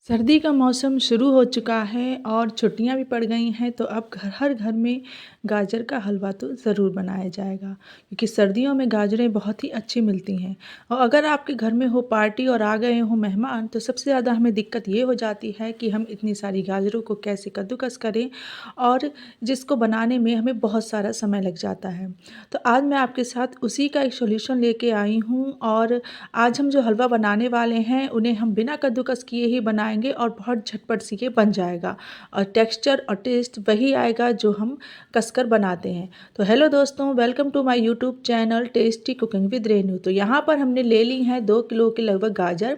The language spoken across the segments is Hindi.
सर्दी का मौसम शुरू हो चुका है और छुट्टियां भी पड़ गई हैं, तो अब हर घर में गाजर का हलवा तो ज़रूर बनाया जाएगा क्योंकि सर्दियों में गाजरें बहुत ही अच्छी मिलती हैं। और अगर आपके घर में हो पार्टी और आ गए हों मेहमान, तो सबसे ज़्यादा हमें दिक्कत ये हो जाती है कि हम इतनी सारी गाजरों को कैसे कद्दूकस करें, और जिसको बनाने में हमें बहुत सारा समय लग जाता है। तो आज मैं आपके साथ उसी का एक सॉल्यूशन लेके आई हूँ, और आज हम जो हलवा बनाने वाले हैं उन्हें हम बिना कद्दूकस किए ही बनाएंगे और बहुत झटपट से ये बन जाएगा और टेक्सचर और टेस्ट वही आएगा जो हम कसकर बनाते हैं। तो हेलो दोस्तों, welcome to my YouTube channel tasty cooking with Renu. तो यहाँ पर हमने ले ली हैं 2 किलो के लगभग गाजर।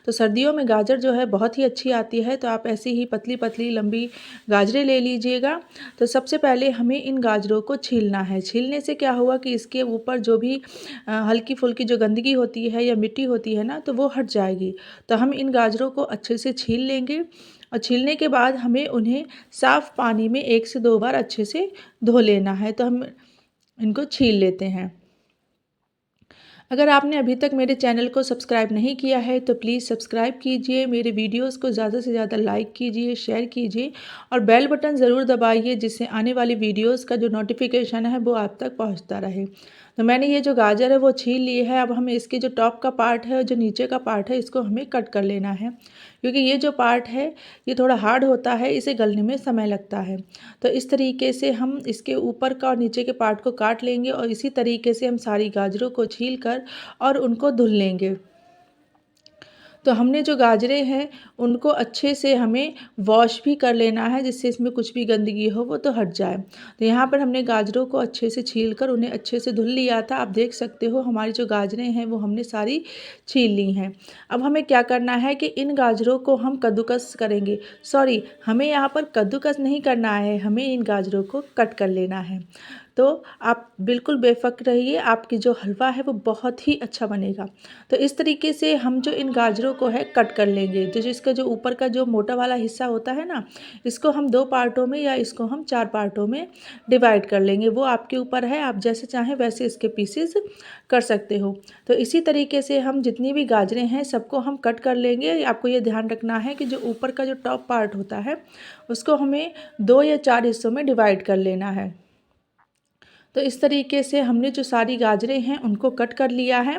तो सर्दियों में गाजर जो है बहुत ही अच्छी आती है, तो आप ऐसी ही पतली पतली लंबी गाजरें ले लीजिएगा। तो सबसे पहले हमें इन गाजरों को छीलना है। छीलने से क्या हुआ कि इसके ऊपर जो भी हल्की फुल्की जो गंदगी होती है या मिट्टी होती है ना, तो वो हट जाएगी। तो हम इन गाजरों को अच्छे से छील लेंगे, और छीलने के बाद हमें उन्हें साफ़ पानी में 1 से 2 बार अच्छे से धो लेना है। तो हम इनको छील लेते हैं। अगर आपने अभी तक मेरे चैनल को सब्सक्राइब नहीं किया है तो प्लीज़ सब्सक्राइब कीजिए, मेरे वीडियोस को ज़्यादा से ज़्यादा लाइक कीजिए, शेयर कीजिए और बेल बटन ज़रूर दबाइए, जिससे आने वाली वीडियोस का जो नोटिफिकेशन है वो आप तक पहुंचता रहे। तो मैंने ये जो गाजर है वो छील ली है। अब हमें इसके जो टॉप का पार्ट है और जो नीचे का पार्ट है इसको हमें कट कर लेना है, क्योंकि ये जो पार्ट है ये थोड़ा हार्ड होता है, इसे गलने में समय लगता है। तो इस तरीके से हम इसके ऊपर का और नीचे के पार्ट को काट लेंगे, और इसी तरीके से हम सारी गाजरों को छील कर और उनको धुल लेंगे। तो हमने जो गाजरें हैं उनको अच्छे से हमें वॉश भी कर लेना है, जिससे इसमें कुछ भी गंदगी हो वो तो हट जाए। तो यहाँ पर हमने गाजरों को अच्छे से छील कर उन्हें अच्छे से धुल लिया था। आप देख सकते हो हमारी जो गाजरें हैं वो हमने सारी छील ली हैं। अब हमें क्या करना है कि इन गाजरों को हम कद्दूकस करेंगे। सॉरी, हमें यहाँ पर कद्दूकस नहीं करना है, हमें इन गाजरों को कट कर लेना है। तो आप बिल्कुल बेफ़िक्र रहिए, आपकी जो हलवा है वो बहुत ही अच्छा बनेगा। तो इस तरीके से हम जो इन गाजरों को है कट कर लेंगे। तो जो इसका जो ऊपर का जो मोटा वाला हिस्सा होता है ना, इसको हम 2 पार्टों में या इसको हम 4 पार्टों में डिवाइड कर लेंगे। वो आपके ऊपर है, आप जैसे चाहें वैसे इसके पीसेस कर सकते हो। तो इसी तरीके से हम जितनी भी गाजरें हैं सबको हम कट कर लेंगे। आपको ये ध्यान रखना है कि जो ऊपर का जो टॉप पार्ट होता है उसको हमें 2 या 4 हिस्सों में डिवाइड कर लेना है। तो इस तरीके से हमने जो सारी गाजरें हैं उनको कट कर लिया है।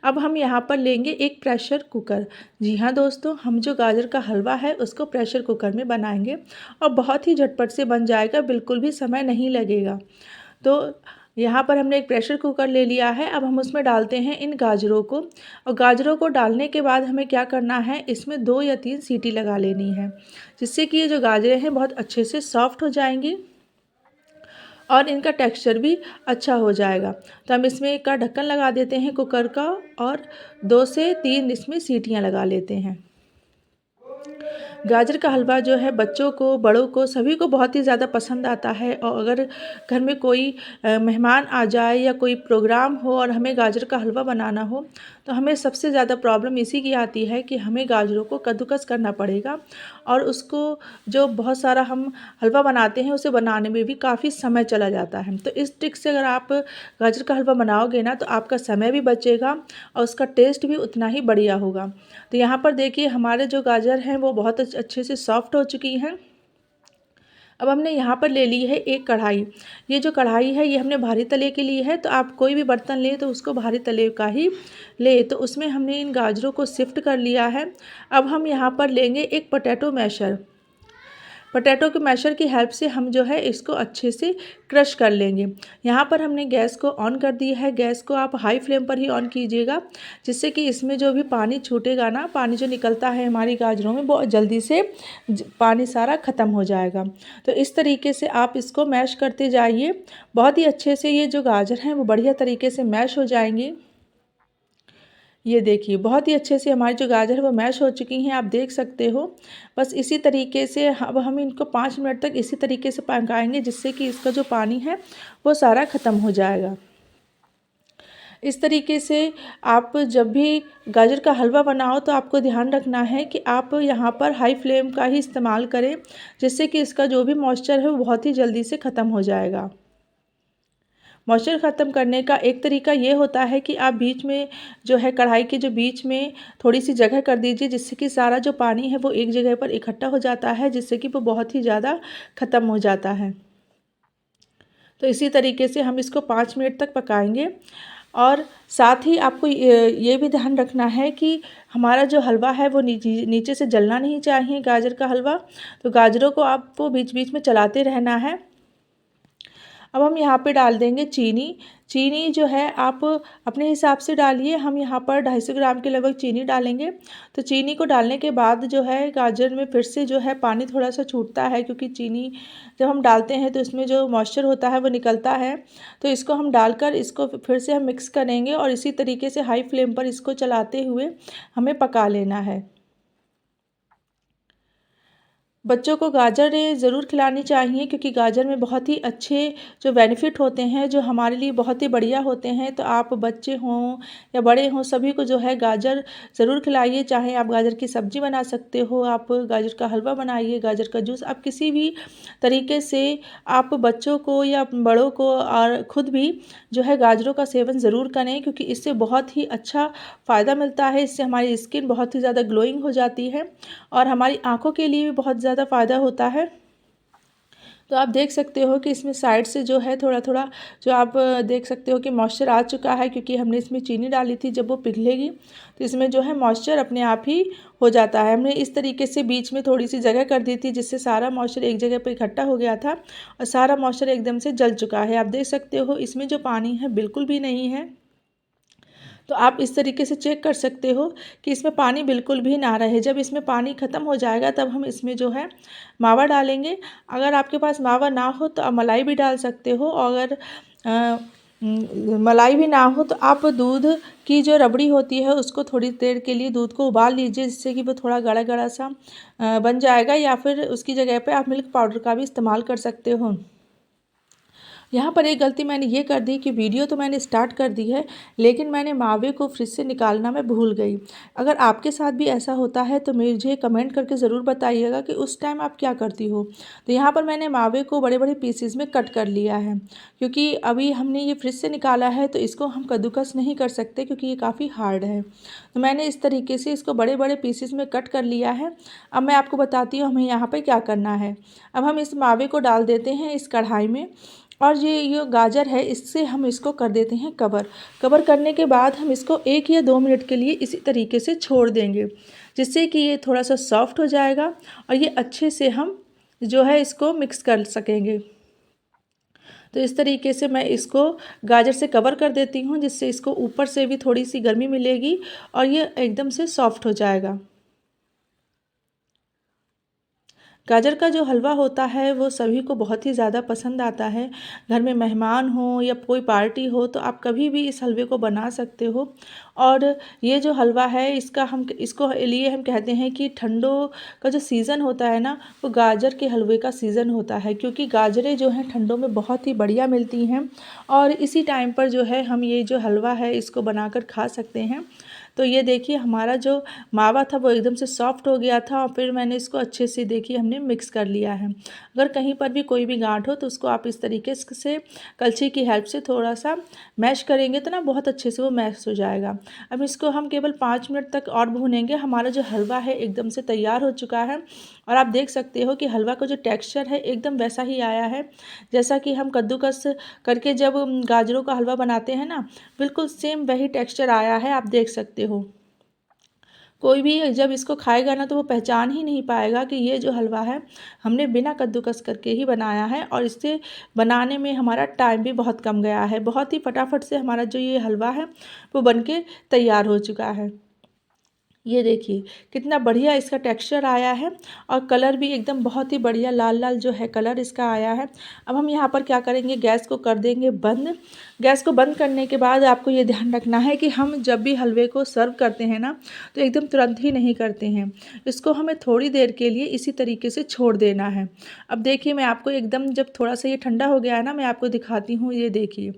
अब हम यहाँ पर लेंगे एक प्रेशर कुकर। जी हाँ दोस्तों, हम जो गाजर का हलवा है उसको प्रेशर कुकर में बनाएंगे और बहुत ही झटपट से बन जाएगा, बिल्कुल भी समय नहीं लगेगा। तो यहाँ पर हमने एक प्रेशर कुकर ले लिया है। अब हम उसमें डालते हैं इन गाजरों को, और गाजरों को डालने के बाद हमें क्या करना है, इसमें 2 या 3 सीटी लगा लेनी है, जिससे कि ये जो गाजरें हैं बहुत अच्छे से सॉफ्ट हो जाएंगी और इनका टेक्सचर भी अच्छा हो जाएगा। तो हम इसमें का ढक्कन लगा देते हैं कुकर का, और 2 से 3 इसमें सीटियां लगा लेते हैं। गाजर का हलवा जो है बच्चों को, बड़ों को, सभी को बहुत ही ज़्यादा पसंद आता है। और अगर घर में कोई मेहमान आ जाए या कोई प्रोग्राम हो और हमें गाजर का हलवा बनाना हो, तो हमें सबसे ज़्यादा प्रॉब्लम इसी की आती है कि हमें गाजरों को कद्दूकस करना पड़ेगा, और उसको जो बहुत सारा हम हलवा बनाते हैं उसे बनाने में भी काफ़ी समय चला जाता है। तो इस ट्रिक से अगर आप गाजर का हलवा बनाओगे ना, तो आपका समय भी बचेगा और उसका टेस्ट भी उतना ही बढ़िया होगा। तो यहाँ पर देखिए हमारे जो गाजर हैं वो बहुत अच्छे से सॉफ्ट हो चुकी हैं। अब हमने यहाँ पर ले ली है एक कढ़ाई। ये जो कढ़ाई है ये हमने भारी तले के लिए है, तो आप कोई भी बर्तन लें तो उसको भारी तले का ही ले। तो उसमें हमने इन गाजरों को शिफ्ट कर लिया है। अब हम यहाँ पर लेंगे एक पोटैटो मैशर। पोटैटो के मैशर की हेल्प से हम जो है इसको अच्छे से क्रश कर लेंगे। यहाँ पर हमने गैस को ऑन कर दी है। गैस को आप हाई फ्लेम पर ही ऑन कीजिएगा, जिससे कि इसमें जो भी पानी छूटेगा ना, पानी जो निकलता है हमारी गाजरों में, बहुत जल्दी से पानी सारा ख़त्म हो जाएगा। तो इस तरीके से आप इसको मैश करते जाइए। बहुत ही अच्छे से ये जो गाजर हैं वो बढ़िया तरीके से मैश हो जाएंगी। ये देखिए बहुत ही अच्छे से हमारी जो गाजर है वो मैश हो चुकी हैं, आप देख सकते हो। बस इसी तरीके से अब हम इनको 5 मिनट तक इसी तरीके से पकाएंगे, जिससे कि इसका जो पानी है वो सारा ख़त्म हो जाएगा। इस तरीके से आप जब भी गाजर का हलवा बनाओ तो आपको ध्यान रखना है कि आप यहाँ पर हाई फ्लेम का ही इस्तेमाल करें, जिससे कि इसका जो भी मॉइस्चर है वो बहुत ही जल्दी से ख़त्म हो जाएगा। मॉइस्चर ख़त्म करने का एक तरीका ये होता है कि आप बीच में जो है कढ़ाई के जो बीच में थोड़ी सी जगह कर दीजिए, जिससे कि सारा जो पानी है वो एक जगह पर इकट्ठा हो जाता है, जिससे कि वो बहुत ही ज़्यादा ख़त्म हो जाता है। तो इसी तरीके से हम इसको 5 मिनट तक पकाएंगे। और साथ ही आपको ये भी ध्यान रखना है कि हमारा जो हलवा है वो नीचे से जलना नहीं चाहिए, गाजर का हलवा। तो गाजरों को आपको बीच बीच में चलाते रहना है। अब हम यहाँ पे डाल देंगे चीनी। चीनी जो है आप अपने हिसाब से डालिए। हम यहाँ पर 250 ग्राम के लगभग चीनी डालेंगे। तो चीनी को डालने के बाद जो है गाजर में फिर से जो है पानी थोड़ा सा छूटता है, क्योंकि चीनी जब हम डालते हैं तो इसमें जो मॉइस्चर होता है वो निकलता है। तो इसको हम डालकर इसको फिर से हम मिक्स करेंगे और इसी तरीके से हाई फ्लेम पर इसको चलाते हुए हमें पका लेना है। बच्चों को गाजर ज़रूर खिलानी चाहिए, क्योंकि गाजर में बहुत ही अच्छे जो बेनिफिट होते हैं, जो हमारे लिए बहुत ही बढ़िया होते हैं। तो आप बच्चे हों या बड़े हों, सभी को जो है गाजर ज़रूर खिलाइए। चाहे आप गाजर की सब्ज़ी बना सकते हो, आप गाजर का हलवा बनाइए, गाजर का जूस, आप किसी भी तरीके से आप बच्चों को या बड़ों को और ख़ुद भी जो है गाजरों का सेवन ज़रूर करें, क्योंकि इससे बहुत ही अच्छा फ़ायदा मिलता है। इससे हमारी स्किन बहुत ही ज़्यादा ग्लोइंग हो जाती है और हमारी आँखों के लिए भी बहुत ज़्यादा फ़ायदा होता है। तो आप देख सकते हो कि इसमें साइड से जो है थोड़ा थोड़ा जो आप देख सकते हो कि मॉइस्चर आ चुका है, क्योंकि हमने इसमें चीनी डाली थी। जब वो पिघलेगी तो इसमें जो है मॉइस्चर अपने आप ही हो जाता है। हमने इस तरीके से बीच में थोड़ी सी जगह कर दी थी, जिससे सारा मॉइस्चर एक जगह पर इकट्ठा हो गया था और सारा मॉइस्चर एकदम से जल चुका है। आप देख सकते हो इसमें जो पानी है बिल्कुल भी नहीं है। तो आप इस तरीके से चेक कर सकते हो कि इसमें पानी बिल्कुल भी ना रहे। जब इसमें पानी ख़त्म हो जाएगा तब हम इसमें जो है मावा डालेंगे। अगर आपके पास मावा ना हो तो आप मलाई भी डाल सकते हो। अगर मलाई भी ना हो तो आप दूध की जो रबड़ी होती है उसको थोड़ी देर के लिए दूध को उबाल लीजिए, जिससे कि वो थोड़ा गाढ़ा गाढ़ा सा बन जाएगा। या फिर उसकी जगह पे आप मिल्क पाउडर का भी इस्तेमाल कर सकते हो। यहाँ पर एक गलती मैंने ये कर दी कि वीडियो तो मैंने स्टार्ट कर दी है, लेकिन मैंने मावे को फ्रिज से निकालना मैं भूल गई। अगर आपके साथ भी ऐसा होता है तो मुझे कमेंट करके ज़रूर बताइएगा कि उस टाइम आप क्या करती हो। तो यहाँ पर मैंने मावे को बड़े बड़े पीसेस में कट कर लिया है, क्योंकि अभी हमने ये फ्रिज से निकाला है तो इसको हम कद्दूकस नहीं कर सकते, क्योंकि ये काफ़ी हार्ड है। तो मैंने इस तरीके से इसको बड़े बड़े पीसेस में कट कर लिया है। अब मैं आपको बताती हूँ हमें यहाँ पर क्या करना है। अब हम इस मावे को डाल देते हैं इस कढ़ाई में, और ये गाजर है इससे हम इसको कर देते हैं कवर। कवर करने के बाद हम इसको 1 या 2 मिनट के लिए इसी तरीके से छोड़ देंगे, जिससे कि ये थोड़ा सा सॉफ्ट हो जाएगा और ये अच्छे से हम जो है इसको मिक्स कर सकेंगे। तो इस तरीके से मैं इसको गाजर से कवर कर देती हूँ, जिससे इसको ऊपर से भी थोड़ी सी गर्मी मिलेगी और ये एकदम से सॉफ्ट हो जाएगा। गाजर का जो हलवा होता है वो सभी को बहुत ही ज़्यादा पसंद आता है। घर में मेहमान हो या कोई पार्टी हो तो आप कभी भी इस हलवे को बना सकते हो। और ये जो हलवा है इसको लिए हम कहते हैं कि ठंडों का जो सीज़न होता है ना, वो गाजर के हलवे का सीज़न होता है, क्योंकि गाजरें जो हैं ठंडों में बहुत ही बढ़िया मिलती हैं और इसी टाइम पर जो है हम ये जो हलवा है इसको बनाकर खा सकते हैं। तो ये देखिए हमारा जो मावा था वो एकदम से सॉफ्ट हो गया था और फिर मैंने इसको अच्छे से देखिए हमने मिक्स कर लिया है। अगर कहीं पर भी कोई भी गांठ हो तो उसको आप इस तरीके से कलछी की हेल्प से थोड़ा सा मैश करेंगे तो ना बहुत अच्छे से वो मैश हो जाएगा। अब इसको हम केवल 5 मिनट तक और भूनेंगे। हमारा जो हलवा है एकदम से तैयार हो चुका है और आप देख सकते हो कि हलवा का जो टेक्सचर है एकदम वैसा ही आया है जैसा कि हम कद्दूकस करके जब गाजरों का हलवा बनाते हैं ना, बिल्कुल सेम वही टेक्सचर आया है, आप देख सकते हो। कोई भी जब इसको खाएगा ना तो वो पहचान ही नहीं पाएगा कि ये जो हलवा है हमने बिना कद्दूकस करके ही बनाया है, और इससे बनाने में हमारा टाइम भी बहुत कम गया है। बहुत ही फटाफट से हमारा जो ये हलवा है वो बनके तैयार हो चुका है। ये देखिए कितना बढ़िया इसका टेक्सचर आया है और कलर भी एकदम बहुत ही बढ़िया लाल लाल जो है कलर इसका आया है। अब हम यहाँ पर क्या करेंगे, गैस को कर देंगे बंद। गैस को बंद करने के बाद आपको ये ध्यान रखना है कि हम जब भी हलवे को सर्व करते हैं ना तो एकदम तुरंत ही नहीं करते हैं। इसको हमें थोड़ी देर के लिए इसी तरीके से छोड़ देना है। अब देखिए मैं आपको एकदम जब थोड़ा सा ये ठंडा हो गया है ना, मैं आपको दिखाती हूँ। ये देखिए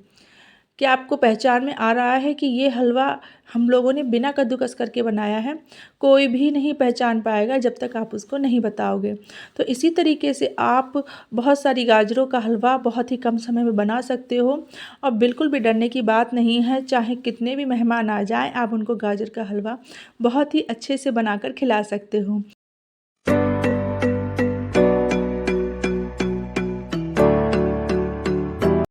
क्या आपको पहचान में आ रहा है कि ये हलवा हम लोगों ने बिना कद्दूकस करके बनाया है? कोई भी नहीं पहचान पाएगा जब तक आप उसको नहीं बताओगे। तो इसी तरीके से आप बहुत सारी गाजरों का हलवा बहुत ही कम समय में बना सकते हो और बिल्कुल भी डरने की बात नहीं है। चाहे कितने भी मेहमान आ जाएँ, आप उनको गाजर का हलवा बहुत ही अच्छे से बनाकर खिला सकते हो।